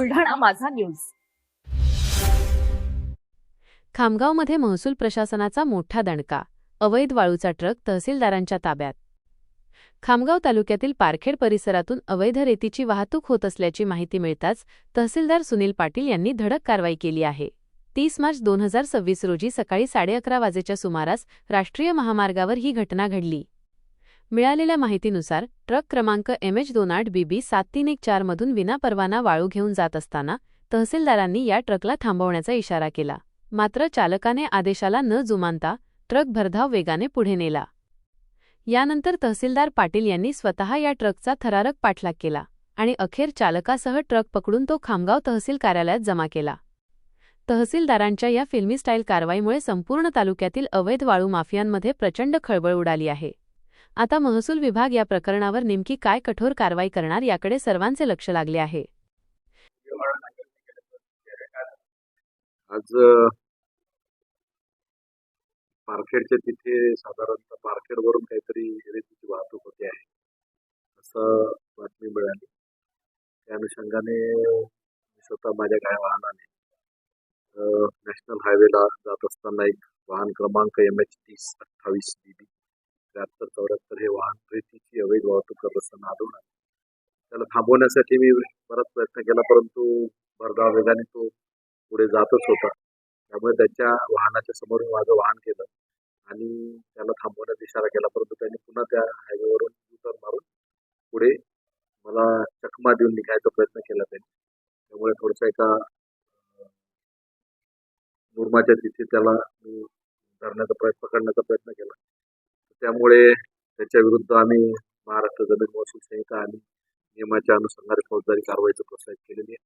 बुलढाणा माझा न्यूज. खामगावमध्ये महसूल प्रशासनाचा मोठा दणका. अवैध वाळूचा ट्रक तहसीलदारांच्या ताब्यात. खामगाव तालुक्यातील पारखेड परिसरातून अवैध रेतीची वाहतूक होत असल्याची माहिती मिळताच तहसीलदार सुनील पाटील यांनी धडक कारवाई केली आहे. 30 मार्च 2026 रोजी सकाळी 11:30 वाजेच्या सुमारास राष्ट्रीय महामार्गावर ही घटना घडली. मिळालेल्या माहितीनुसार ट्रक क्रमांक MH28BB 7314 मधून विनापरवाना वाळू घेऊन जात असताना तहसीलदारांनी या ट्रकला थांबवण्याचा इशारा केला. मात्र चालकाने आदेशाला न जुमानता ट्रक भरधाव वेगाने पुढे नेला. यानंतर तहसीलदार पाटील यांनी स्वतः या ट्रकचा थरारक पाठलाग केला आणि अखेर चालकासह ट्रक पकडून तो खामगाव तहसील कार्यालयात जमा केला. तहसीलदारांच्या या फिल्मी स्टाईल कारवाईमुळे संपूर्ण तालुक्यातील अवैध वाळू माफियांमध्ये प्रचंड खळबळ उडाली आहे. आता महसूल विभाग या प्रकरणावर नेमकी काय कठोर कारवाई करणार याकडे सर्वांचे लक्ष लागले आहे. आज पारखेडच्या तिथे साधारणतः पारखेडवरून काहीतरी रेतीची वाहतूक होते आहे असं बातमी मिळाली. त्या अनुषंगाने मी स्वतः माझ्या वाहनाने नॅशनल हायवेला जात असताना एक वाहन क्रमांक MH3028BB 7374 हे वाहन रेतीची अवैध वाहतूक करत असताना आढळून आले. त्याला थांबवण्यासाठी मी बराच प्रयत्न केला, परंतु भरधाव वेगाने तो पुढे जातच होता. त्यामुळे त्याच्या वाहनाच्या समोर माझं वाहन केलं आणि त्याला थांबवण्याचा इशारा केला, परंतु त्यांनी पुन्हा त्या हायवेवरून U-टर्न मारून पुढे मला चकमा देऊन निघायचा प्रयत्न केला त्यांनी. त्यामुळे थोडंसं एका मुरमाच्या तिथे त्याला मी पकडण्याचा प्रयत्न केला. त्यामुळे त्याच्या विरुद्ध आम्ही महाराष्ट्र जमीन महसूल संहिता आणि नियमाच्या अनुषंगाने फौजदारी कारवाईचं प्रोत्साहित केलेली आहे.